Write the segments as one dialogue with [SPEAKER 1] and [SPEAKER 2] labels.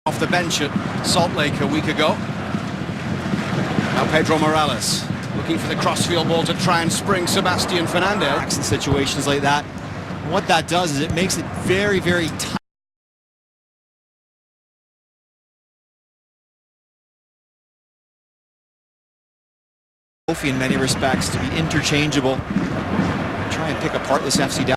[SPEAKER 1] Off the bench at Salt Lake a week ago. Now Pedro Morales looking for the crossfield ball to try and spring Sebastian Fernandez.
[SPEAKER 2] In situations like that, and what that does is it makes it very, very tight. In many respects to be interchangeable. Try and pick apart this FC Dallas.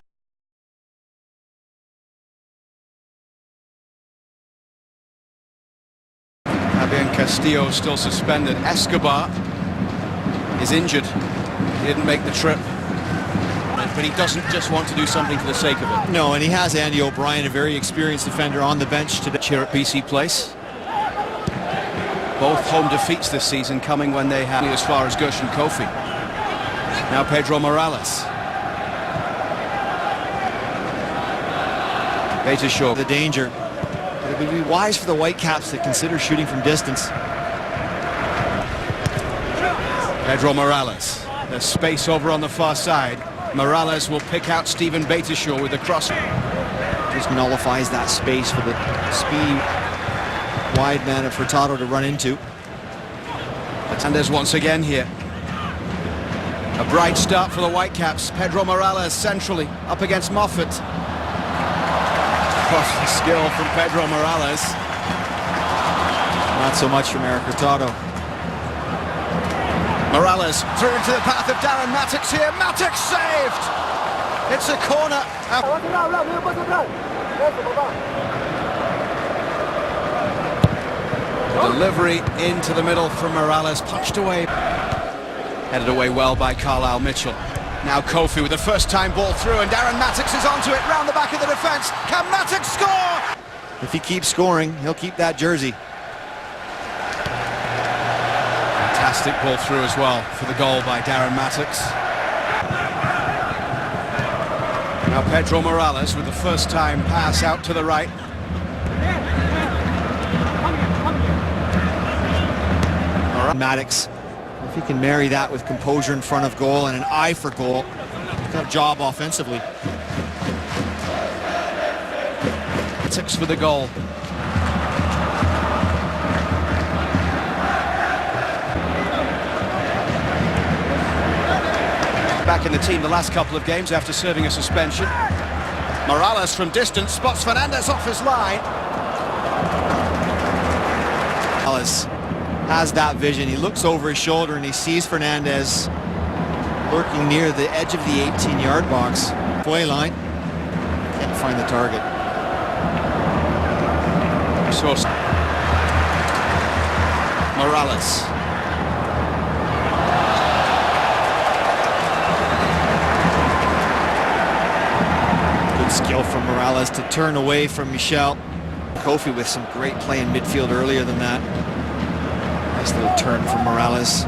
[SPEAKER 1] Fabian Castillo still suspended. Escobar is injured. He didn't make the trip. But he doesn't just want to do something for the sake of it.
[SPEAKER 2] No, and he has Andy O'Brien, a very experienced defender, on the bench today.
[SPEAKER 1] Here at BC Place. Both home defeats this season coming when they have as far as Gush and Kofi. Now Pedro Morales. Betashaw.
[SPEAKER 2] The danger. But it would be wise for the Whitecaps to consider shooting from distance.
[SPEAKER 1] Pedro Morales. There's space over on the far side. Morales will pick out Stephen Betashaw with the cross.
[SPEAKER 2] Just nullifies that space for the speed wide man of Furtado to run into.
[SPEAKER 1] And there's once again here. A bright start for the Whitecaps. Pedro Morales centrally up against Moffat. Crossing skill from Pedro Morales.
[SPEAKER 2] Not so much from Eric Furtado.
[SPEAKER 1] Morales through into the path of Darren Mattocks here. Mattocks saved! It's a corner. Delivery into the middle from Morales, punched away. Headed away well by Carlisle Mitchell. Now Kofi with the first time ball through, and Darren Mattocks is onto it, round the back of the defence. Can Mattocks score?
[SPEAKER 2] If he keeps scoring, he'll keep that jersey.
[SPEAKER 1] Fantastic ball through as well for the goal by Darren Mattocks. Now Pedro Morales with the first time pass out to the right.
[SPEAKER 2] Mattocks, if he can marry that with composure in front of goal and an eye for goal, he's got a job offensively.
[SPEAKER 1] Six for the goal. Back in the team the last couple of games after serving a suspension. Morales from distance spots Fernandez off his line.
[SPEAKER 2] Morales has that vision. He looks over his shoulder and he sees Fernandez lurking near the edge of the 18-yard box. Play line. Can't find the target.
[SPEAKER 1] So Morales.
[SPEAKER 2] Good skill from Morales to turn away from Michel. Kofi with some great play in midfield earlier than that. Nice little turn from Morales.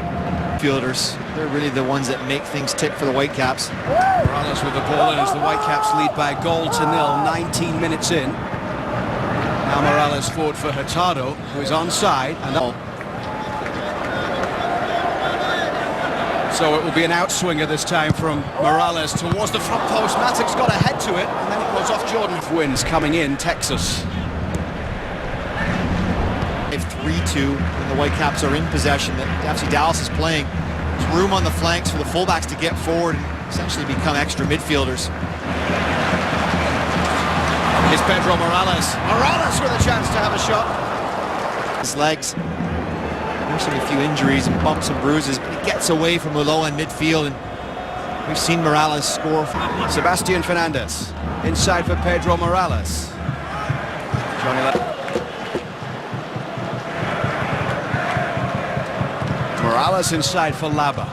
[SPEAKER 2] Fielders, they're really the ones that make things tick for the Whitecaps.
[SPEAKER 1] Morales with the ball in as the Whitecaps lead by a goal to nil, 19 minutes in. Now Morales forward for Hurtado, who is onside. And so it will be an outswinger this time from Morales towards the front post. Mattocks got ahead to it, and then it goes off Jordan. Wins coming in, Texas.
[SPEAKER 2] 3-2 when the Whitecaps are in possession that FC Dallas is playing. There's room on the flanks for the fullbacks to get forward and essentially become extra midfielders.
[SPEAKER 1] Here's Pedro Morales. Morales with a chance to have a shot.
[SPEAKER 2] His legs nursing a few injuries and bumps and bruises, but he gets away from the low end midfield, and we've seen Morales score.
[SPEAKER 1] Sebastian Fernandez inside for Pedro Morales. Morales inside for Laba.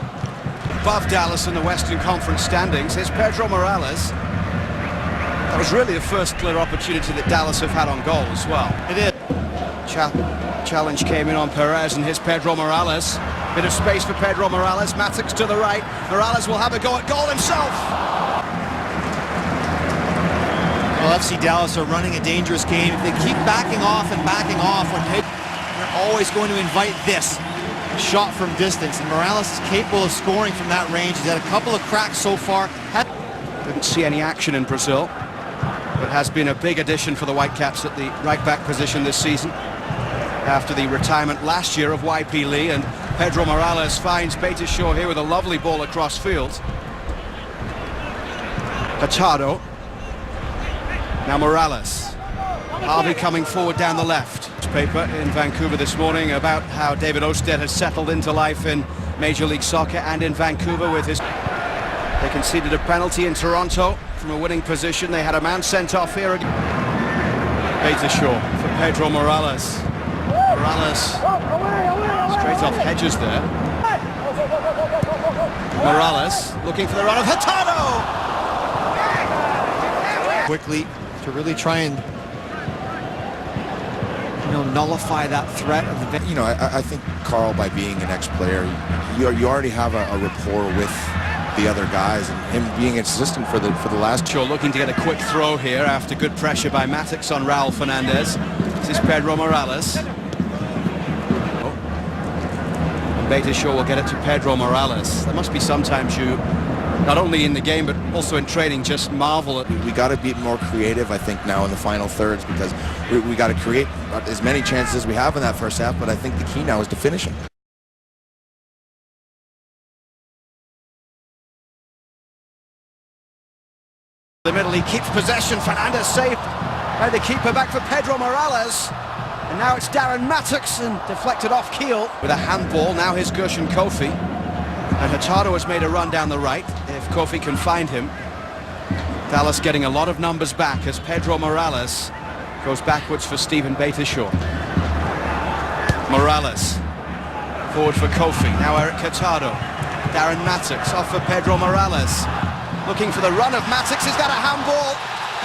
[SPEAKER 1] Above Dallas in the Western Conference standings, here's Pedro Morales. That was really the first clear opportunity that Dallas have had on goal as well.
[SPEAKER 2] It is.
[SPEAKER 1] Challenge came in on Perez, and here's Pedro Morales. Bit of space for Pedro Morales. Mattocks to the right. Morales will have a go at goal himself.
[SPEAKER 2] Well, FC Dallas are running a dangerous game. If they keep backing off when they're always going to invite this shot from distance, and Morales is capable of scoring from that range. He's had a couple of cracks so far.
[SPEAKER 1] Didn't see any action in Brazil, but has been a big addition for the Whitecaps at the right back position this season. after the retirement last year of YP Lee, and Pedro Morales finds Beitashow here with a lovely ball across field. Hurtado. Now Morales. Harvey coming forward down the left. Paper in Vancouver this morning about how David Ousted has settled into life in Major League Soccer and in Vancouver with his... They conceded a penalty in Toronto from a winning position. They had a man sent off here again. Beitashow for Pedro Morales. Morales straight off Hedges there. Morales looking for the run of Hurtado!
[SPEAKER 2] Quickly to really try and nullify that threat of the...
[SPEAKER 3] I think Carl, by being an ex-player, you already have a rapport with the other guys, and him being an assistant for the last...
[SPEAKER 1] Shaw looking to get a quick throw here after good pressure by Matix on Raul Fernandez. This is Pedro Morales. Beitashow will get it to Pedro Morales. There must be sometimes you, not only in the game but also in training, just marvel at...
[SPEAKER 3] We got to be more creative, I think, now in the final thirds, because we got to create as many chances as we have in that first half, but I think the key now is to finish them.
[SPEAKER 1] The middle, he keeps possession. Fernandez saved by the keeper, back for Pedro Morales. And now it's Darren Matix, and deflected off Keel with a handball. Now here's Gershon Kofi. And Hurtado has made a run down the right, if Kofi can find him. Dallas getting a lot of numbers back as Pedro Morales goes backwards for Steven Beitashow. Morales forward for Kofi. Now Eric Hurtado. Darren Matix off for Pedro Morales. Looking for the run of Matix. Is that a handball?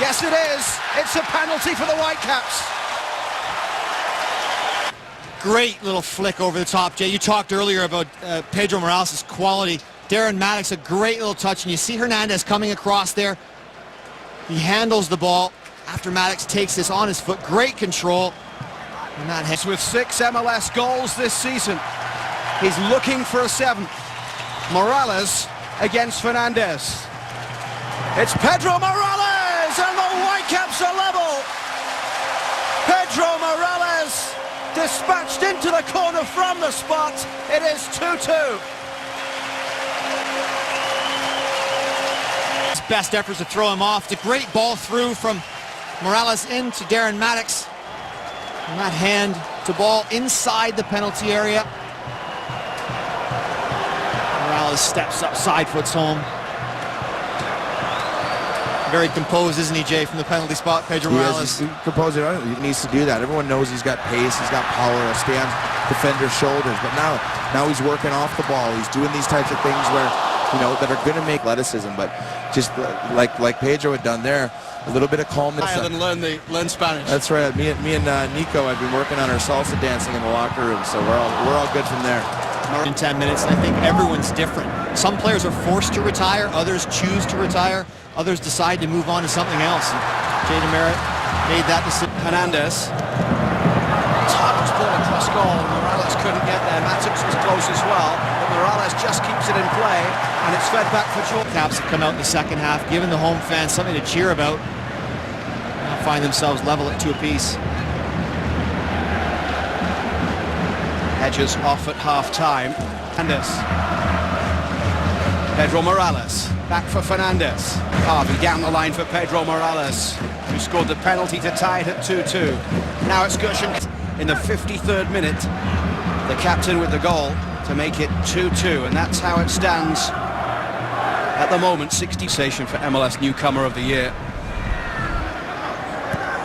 [SPEAKER 1] Yes, it is. It's a penalty for the Whitecaps.
[SPEAKER 2] Great little flick over the top, Jay. You talked earlier about Pedro Morales' quality. Darren Matix, a great little touch, and you see Hernandez coming across there. He handles the ball after Matix takes this on his foot. Great control. And that hits
[SPEAKER 1] with 6 MLS goals this season. He's looking for a 7th. Morales against Fernandez. It's Pedro Morales, and the Whitecaps are level. Pedro Morales dispatched into the corner from the spot. It is 2-2.
[SPEAKER 2] His best efforts to throw him off. It's a great ball through from Morales into Darren Matix. And that hand to ball inside the penalty area. Morales steps up, side foots home. Very composed, isn't he, Jay, from the penalty spot, Pedro Morales?
[SPEAKER 3] He composed it. He needs to do that. Everyone knows he's got pace, he's got power, he'll stay on defender's shoulders. But now he's working off the ball. He's doing these types of things where, that are going to make athleticism. But just like Pedro had done there, a little bit of calmness.
[SPEAKER 1] Higher than learn Spanish.
[SPEAKER 3] That's right. Me and Nico have been working on our salsa dancing in the locker room, so we're all good from there.
[SPEAKER 2] In 10 minutes, I think everyone's different. Some players are forced to retire, others choose to retire, others decide to move on to something else. Jay DeMerit made that decision.
[SPEAKER 1] Hernandez. Hurtado's ball across goal. Morales couldn't get there. Matix was close as well, but Morales just keeps it in play, and it's fed back for Jordan.
[SPEAKER 2] Caps have come out in the second half, giving the home fans something to cheer about. Now find themselves level at 2 apiece.
[SPEAKER 1] Hedges off at half-time. Fernandez. Pedro Morales. Back for Fernandez. Harvey down the line for Pedro Morales, who scored the penalty to tie it at 2-2. Now it's Gershon in the 53rd minute. The captain with the goal to make it 2-2, and that's how it stands at the moment. 60 station for MLS Newcomer of the Year.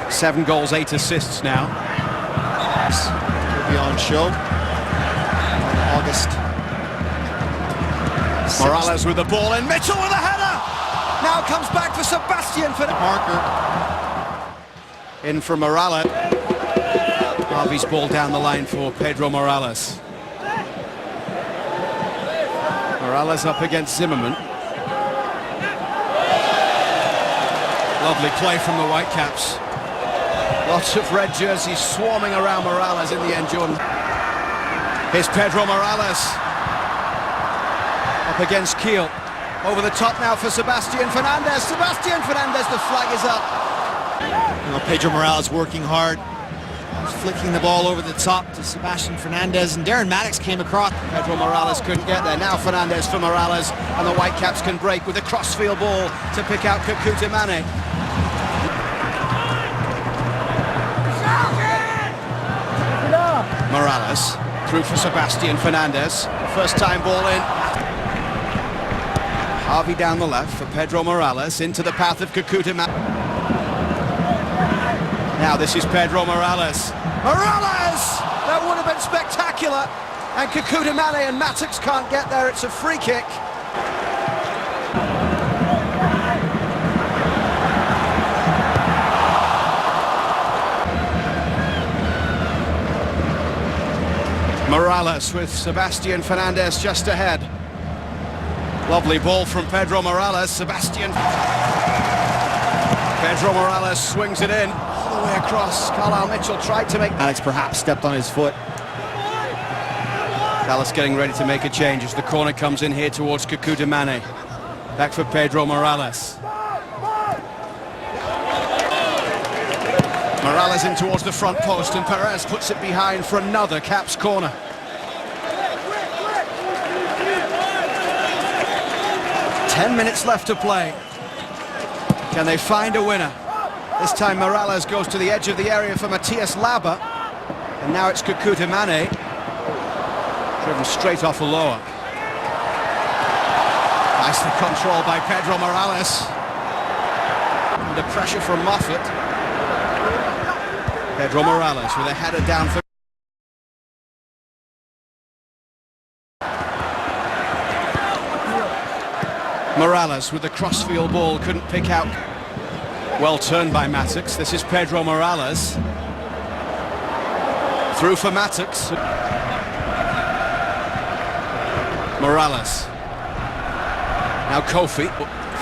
[SPEAKER 1] 7 goals, 8 assists now.
[SPEAKER 2] Will be on show. August.
[SPEAKER 1] Morales with the ball, and Mitchell with a header! Now comes back for Sebastian for
[SPEAKER 2] Parker.
[SPEAKER 1] In for Morales. Harvey's ball down the line for Pedro Morales. Morales up against Zimmerman. Lovely play from the Whitecaps. Lots of red jerseys swarming around Morales. In the end, Jordan. Here's Pedro Morales. Up against Keel. Over the top now for Sebastian Fernandez. Sebastian Fernandez, the flag is up.
[SPEAKER 2] Pedro Morales working hard. flicking the ball over the top to Sebastian Fernandez, and Darren Maddox came across.
[SPEAKER 1] Pedro Morales couldn't get there. Now Fernandez for Morales, and the Whitecaps can break with a crossfield ball to pick out Kekuta Manneh. Morales through for Sebastian Fernandez. First time ball in. Harvey down the left for Pedro Morales into the path of Kekuta Manneh. Now this is Pedro Morales. Morales! That would have been spectacular. And Kekuta Manneh and Maddox can't get there. It's a free kick. Morales with Sebastian Fernandez just ahead. Lovely ball from Pedro Morales. Pedro Morales swings it in all the way across. Carlisle Mitchell tried to make...
[SPEAKER 2] Alex perhaps stepped on his foot.
[SPEAKER 1] Dallas getting ready to make a change as the corner comes in here towards Kekuta Manneh. Back for Pedro Morales. Morales in towards the front post, and Perez puts it behind for another Caps corner. Ten minutes left to play. Can they find a winner? This time Morales goes to the edge of the area for Matthias Laber, and now it's Kekuta Manneh, driven straight off a lower. Nicely controlled by Pedro Morales. Under pressure from Moffat. Pedro Morales with a header down for... Morales with the crossfield ball, couldn't pick out. Well turned by Maddox. This is Pedro Morales. Through for Maddox. Morales. Now Kofi.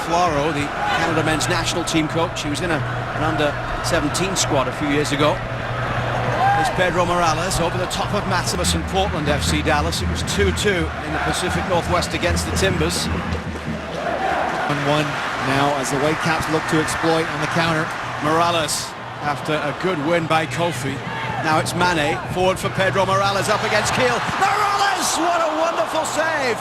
[SPEAKER 1] Floro, the Canada men's national team coach. He was in an under-17 squad a few years ago. There's Pedro Morales over the top of Maximus and Portland FC Dallas. It was 2-2 in the Pacific Northwest against the Timbers.
[SPEAKER 2] 1-1 now as the Whitecaps look to exploit on the counter.
[SPEAKER 1] Morales after a good win by Kofi. Now it's Manneh forward for Pedro Morales up against Kiel. Morales! What a wonderful save!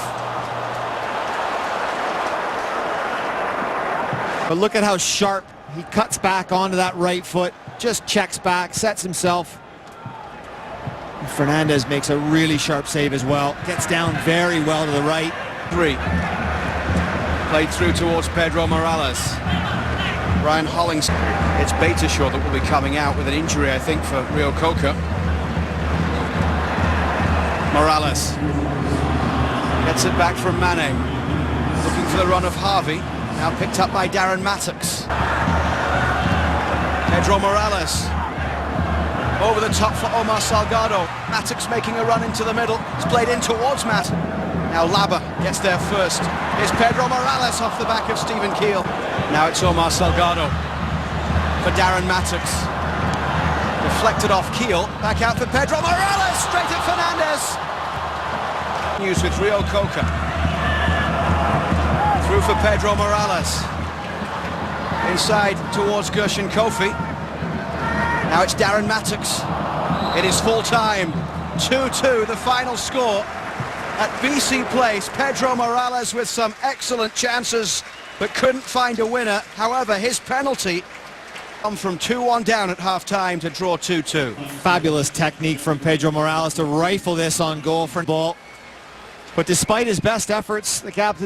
[SPEAKER 2] But look at how sharp he cuts back onto that right foot, just checks back, sets himself. And Fernandez makes a really sharp save as well. Gets down very well to the right.
[SPEAKER 1] 3. Played through towards Pedro Morales. Ryan Hollings. It's Beitashaw that will be coming out with an injury, I think, for Rio Coca. Morales gets it back from Manneh. Looking for the run of Harvey. Now picked up by Darren Maddox. Pedro Morales. Over the top for Omar Salgado. Maddox making a run into the middle. It's played in towards Matt. Now Laber gets there first. Here's Pedro Morales off the back of Stephen Kiel. Now it's Omar Salgado for Darren Maddox. Deflected off Kiel. Back out for Pedro Morales. Straight at Fernandez. News with Rio Coca. Through for Pedro Morales. Inside towards Gershon Kofi. Now it's Darren Maddox. It is full time. 2-2 the final score at BC Place. Pedro Morales with some excellent chances but couldn't find a winner. However, his penalty come from 2-1 down at half-time to draw 2-2.
[SPEAKER 2] Fabulous technique from Pedro Morales to rifle this on goal for ball. But despite his best efforts, the Caps